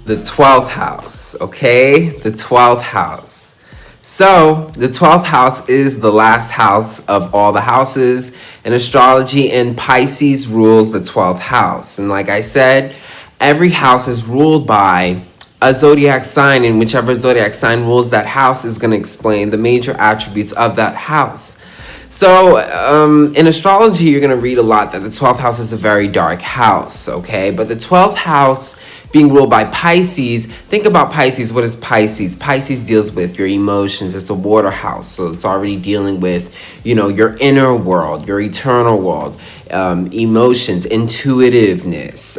The 12th house, okay? The 12th house. So, the 12th house is the last house of all the houses in astrology, and Pisces rules the 12th house. And like I said, every house is ruled by a zodiac sign, and whichever zodiac sign rules that house is going to explain the major attributes of that house. So, in astrology, you're going to read a lot that the 12th house is a very dark house, okay? But the 12th house being ruled by Pisces, think about Pisces. What is Pisces? Pisces deals with your emotions. It's a water house, so it's already dealing with, your inner world, your eternal world, emotions, intuitiveness,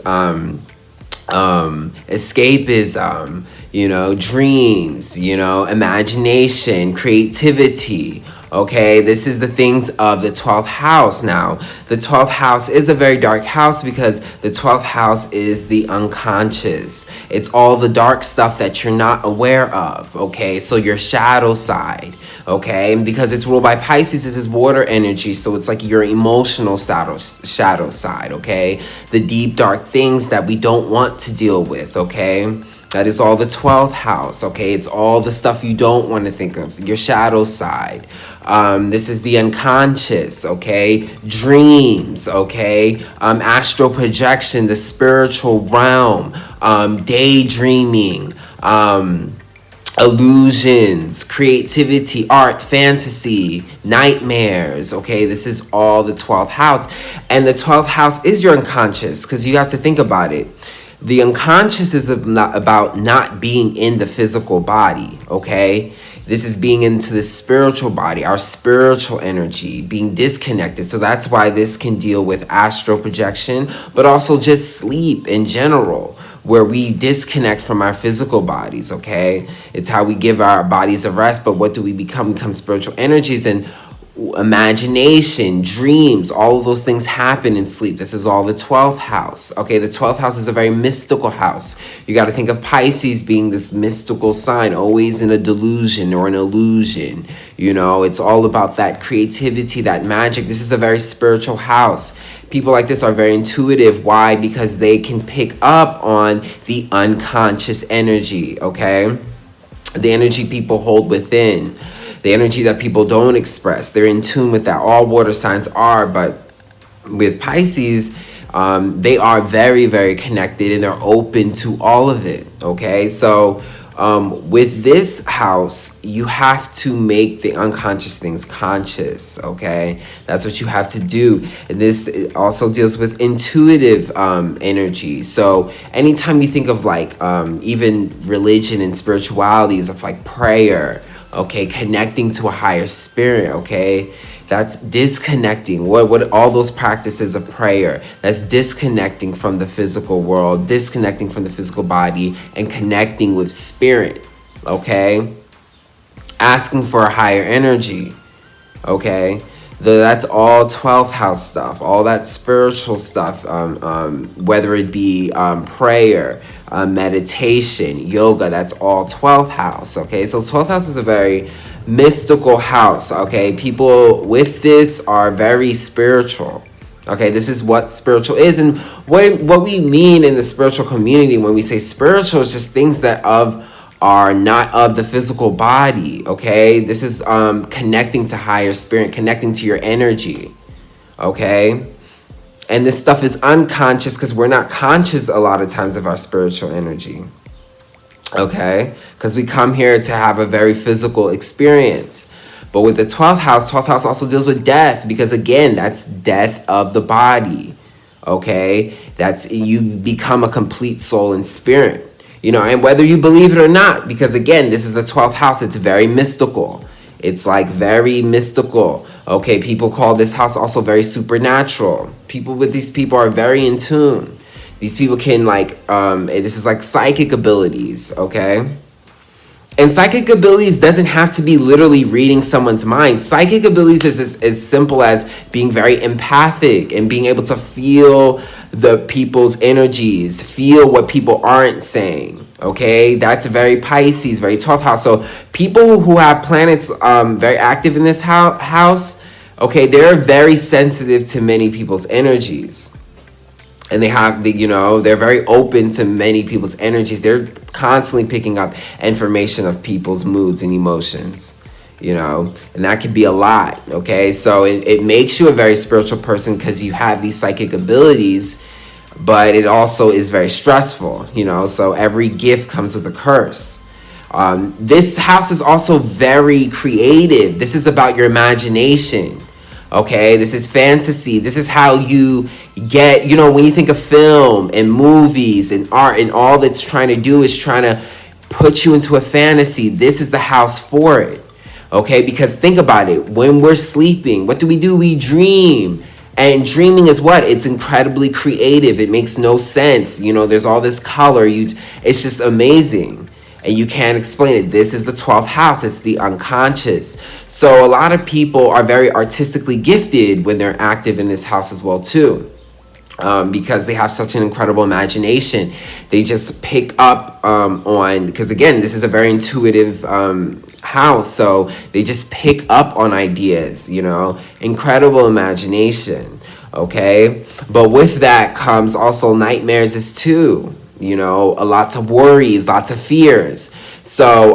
escapism, dreams, imagination, creativity. Okay, this is the things of the 12th house. Now, the 12th house is a very dark house because the 12th house is the unconscious. It's all the dark stuff that you're not aware of, okay? So your shadow side, okay? And because it's ruled by Pisces, this is water energy, so it's like your emotional shadow side, okay? The deep, dark things that we don't want to deal with, okay? That is all the 12th house, okay? It's all the stuff you don't want to think of, your shadow side. This is the unconscious, okay? Dreams, okay? Astral projection, the spiritual realm, daydreaming, illusions, creativity, art, fantasy, nightmares, okay? This is all the 12th house. And the 12th house is your unconscious, because you have to think about it. The unconscious is about not being in the physical body, okay? This is being into the spiritual body, our spiritual energy, being disconnected. So that's why this can deal with astral projection, but also just sleep in general, where we disconnect from our physical bodies, okay? It's how we give our bodies a rest, but what do we become? We become spiritual energies, and imagination, dreams, all of those things happen in sleep. This is all the 12th house. Okay, the 12th house is a very mystical house. You got to think of Pisces being this mystical sign, always in a delusion or an illusion. It's all about that creativity, that magic. This is a very spiritual house. People like this are very intuitive. Why? Because they can pick up on the unconscious energy, okay? The energy people hold within. The energy that people don't express. They're in tune with that. All water signs are, but with Pisces, they are very, very connected, and they're open to all of it, okay? So with this house, you have to make the unconscious things conscious, okay? That's what you have to do. And this also deals with intuitive energy. So anytime you think of even religion and spiritualities, of prayer, okay, connecting to a higher spirit, okay? That's disconnecting. What all those practices of prayer, that's disconnecting from the physical world, disconnecting from the physical body, and connecting with spirit, okay? Asking for a higher energy, okay? That's all 12th house stuff, all that spiritual stuff, whether it be prayer, meditation, yoga, that's all 12th house, okay? So 12th house is a very mystical house, okay? People with this are very spiritual, okay? This is what spiritual is, and what we mean in the spiritual community when we say spiritual is just things that are not of the physical body, okay? This is connecting to higher spirit, connecting to your energy, okay? And this stuff is unconscious because we're not conscious a lot of times of our spiritual energy, okay? Because we come here to have a very physical experience. But with the 12th house also deals with death, because again, that's death of the body, okay? That's, you become a complete soul and spirit. And whether you believe it or not, because again, this is the 12th house, it's very mystical. It's very mystical. Okay, people call this house also very supernatural. These people are very in tune. These people can this is psychic abilities, okay? And psychic abilities doesn't have to be literally reading someone's mind. Psychic abilities is as simple as being very empathic and being able to feel the people's energies, feel what people aren't saying, okay? That's very Pisces, very 12th house. So people who have planets very active in this house, okay, they're very sensitive to many people's energies, And they have the, they're very open to many people's energies. They're constantly picking up information of people's moods and emotions, and that could be a lot. Okay, so it makes you a very spiritual person because you have these psychic abilities, but it also is very stressful. So every gift comes with a curse. This house is also very creative. This is about your imagination. Okay, this is fantasy. This is how you get, when you think of film and movies and art, and all that's trying to do is trying to put you into a fantasy. This is the house for it. Okay, because think about it. When we're sleeping, what do? We dream. And dreaming is what? It's incredibly creative. It makes no sense. There's all this color. It's just amazing. And you can't explain it. This is the 12th house. It's the unconscious. So a lot of people are very artistically gifted when they're active in this house as well too. Because they have such an incredible imagination. They just pick up on, because again, this is a very intuitive house. So they just pick up on ideas, incredible imagination. Okay. But with that comes also nightmares as too. Lots of worries, lots of fears. So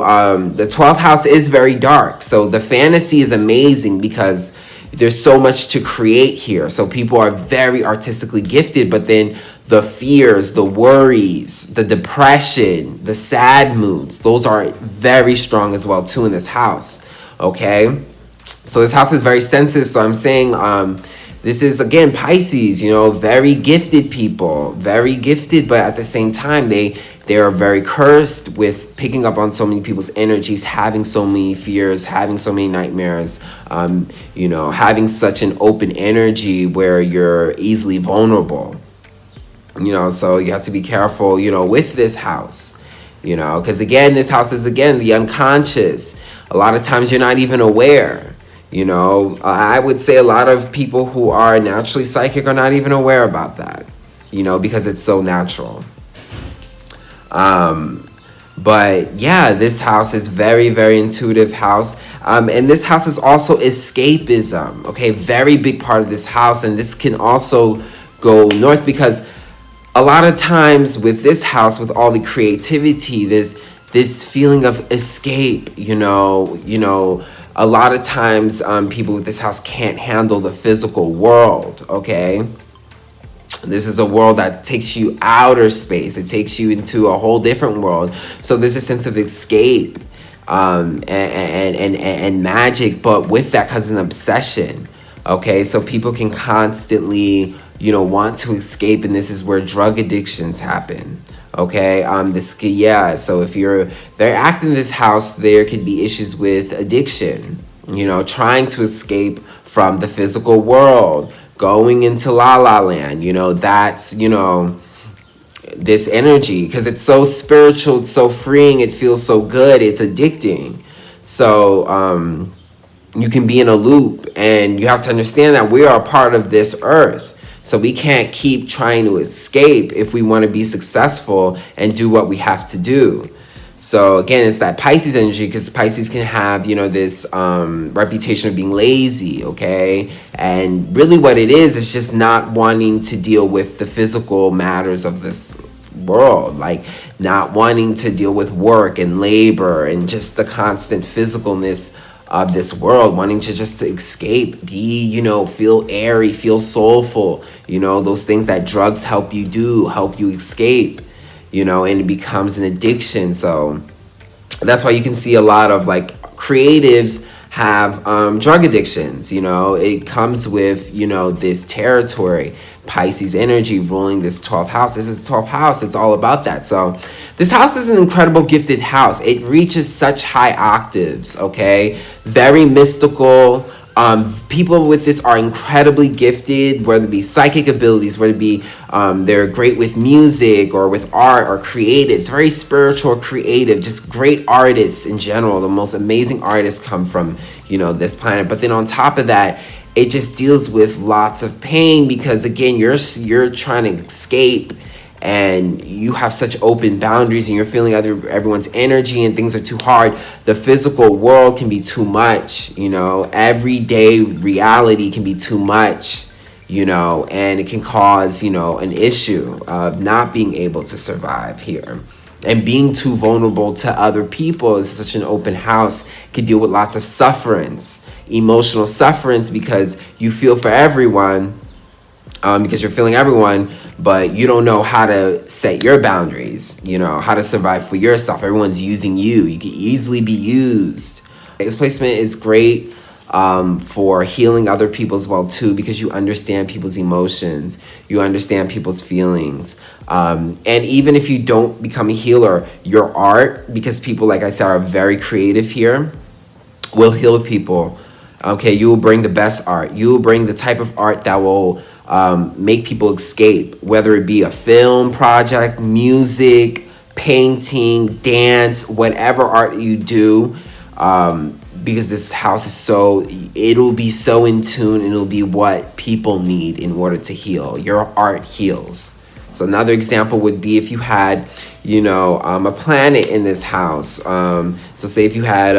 the 12th house is very dark. So the fantasy is amazing because there's so much to create here. So people are very artistically gifted, but then the fears, the worries, the depression, the sad moods, those are very strong as well too in this house. Okay. So this house is very sensitive. So I'm saying, this is, again, Pisces, very gifted people, very gifted, but at the same time, they are very cursed with picking up on so many people's energies, having so many fears, having so many nightmares, having such an open energy where you're easily vulnerable, so you have to be careful, with this house, because again, this house is, again, the unconscious. A lot of times you're not even aware. I would say a lot of people who are naturally psychic are not even aware about that, because it's so natural. But yeah, this house is very, very intuitive house. And this house is also escapism. Okay, very big part of this house. And this can also go north because a lot of times with this house, with all the creativity, there's this feeling of escape, a lot of times people with this house can't handle the physical world, okay? This is a world that takes you outer space. It takes you into a whole different world. So there's a sense of escape and magic, but with that comes an obsession, okay? So people can constantly, want to escape, and this is where drug addictions happen. Okay, so if you're very active in this house, there could be issues with addiction, trying to escape from the physical world, going into la la land, that's, this energy, because it's so spiritual, it's so freeing, it feels so good, it's addicting. So you can be in a loop, and you have to understand that we are a part of this earth. So we can't keep trying to escape if we want to be successful and do what we have to do. So again, it's that Pisces energy, because Pisces can have, this reputation of being lazy, okay? And really what it is just not wanting to deal with the physical matters of this world, like not wanting to deal with work and labor and just the constant physicalness of this world, wanting to just escape, be, feel airy, feel soulful, those things that drugs help you do, help you escape, and it becomes an addiction. So that's why you can see a lot of creatives have drug addictions. It comes with, this territory. Pisces energy ruling this 12th house. This is the 12th house. It's all about that. So this house is an incredible gifted house. It reaches such high octaves, okay? Very mystical. People with this are incredibly gifted, whether it be psychic abilities, whether it be they're great with music or with art or creatives, very spiritual, creative, just great artists in general. The most amazing artists come from, this planet. But then on top of that, it just deals with lots of pain because, again, you're trying to escape and you have such open boundaries and you're feeling everyone's energy and things are too hard. The physical world can be too much, everyday reality can be too much, you know, and it can cause, you know, an issue of not being able to survive here. And being too vulnerable to other people is such an open house, can deal with lots of sufferance, emotional sufferance, because you feel for everyone, because you're feeling everyone, but you don't know how to set your boundaries, you know, how to survive for yourself. Everyone's using you. You can easily be used. This placement is great for healing other people as well too, because you understand people's emotions, you understand people's feelings, and even if you don't become a healer, your art, because people, like I said, are very creative here, will heal people. Okay, you will bring the best art. You will bring the type of art that will make people escape, whether it be a film project, music, painting, dance, whatever art you do, because this house is so, it'll be so in tune, and it'll be what people need in order to heal. Your art heals. So another example would be if you had, you know, a planet in this house. So say if you had,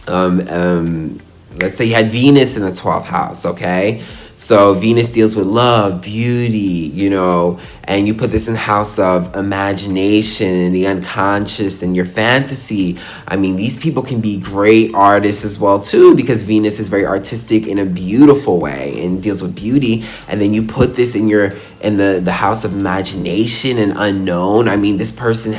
let's say you had Venus in the 12th house, okay? So Venus deals with love, beauty, you know, and you put this in the house of imagination and the unconscious and your fantasy. I mean, these people can be great artists as well too, because Venus is very artistic in a beautiful way and deals with beauty. And then you put this in the house of imagination and unknown. I mean, this person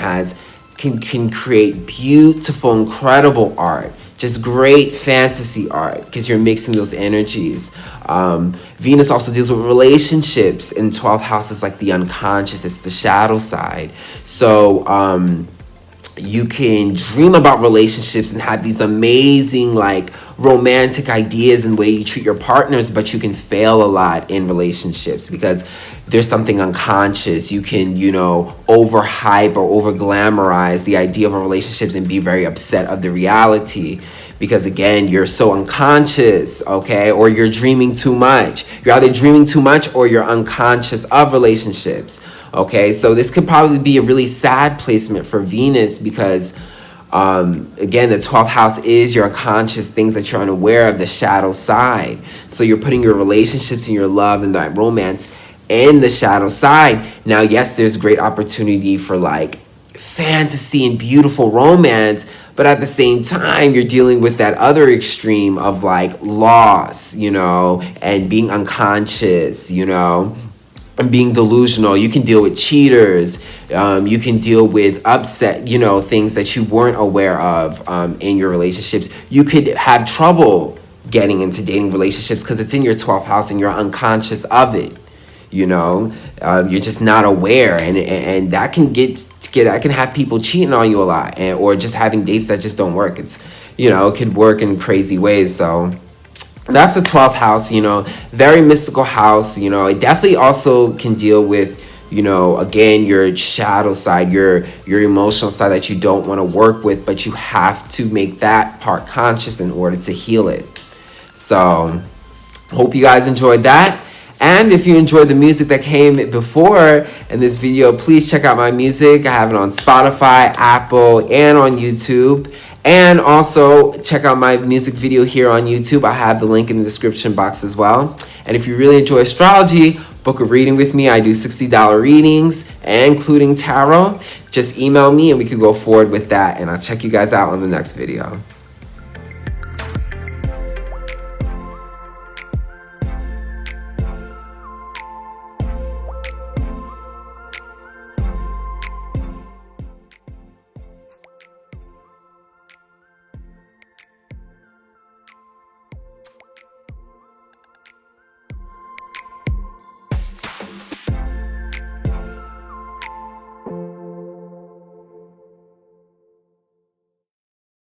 can create beautiful, incredible art. Just great fantasy art, because you're mixing those energies. Venus also deals with relationships. In 12th house is like the unconscious. It's the shadow side. So you can dream about relationships and have these amazing, like, romantic ideas and the way you treat your partners, but you can fail a lot in relationships because there's something unconscious. You can, you know, overhype or over glamorize the idea of a relationship and be very upset of the reality, because again, you're so unconscious, okay? Or you're dreaming too much. You're either dreaming too much or you're unconscious of relationships, okay? So this could probably be a really sad placement for Venus, because again, the 12th house is your unconscious, things that you're unaware of, the shadow side. So you're putting your relationships and your love and that romance in the shadow side. Now, yes, there's great opportunity for like fantasy and beautiful romance, but at the same time, you're dealing with that other extreme of like loss, you know, and being unconscious, you know, and being delusional. You can deal with cheaters. You can deal with upset, you know, things that you weren't aware of in your relationships. You could have trouble getting into dating relationships because it's in your 12th house and you're unconscious of it. You know, you're just not aware, and that can that can have people cheating on you a lot, or just having dates that just don't work. It's, you know, it could work in crazy ways. So that's the 12th house, you know, very mystical house. You know, it definitely also can deal with, you know, again, your shadow side, your emotional side that you don't want to work with, but you have to make that part conscious in order to heal it. So hope you guys enjoyed that. And if you enjoyed the music that came before in this video, please check out my music. I have it on Spotify, Apple, and on YouTube. And also check out my music video here on YouTube. I have the link in the description box as well. And if you really enjoy astrology, book a reading with me. I do $60 readings, including tarot. Just email me and we can go forward with that. And I'll check you guys out on the next video.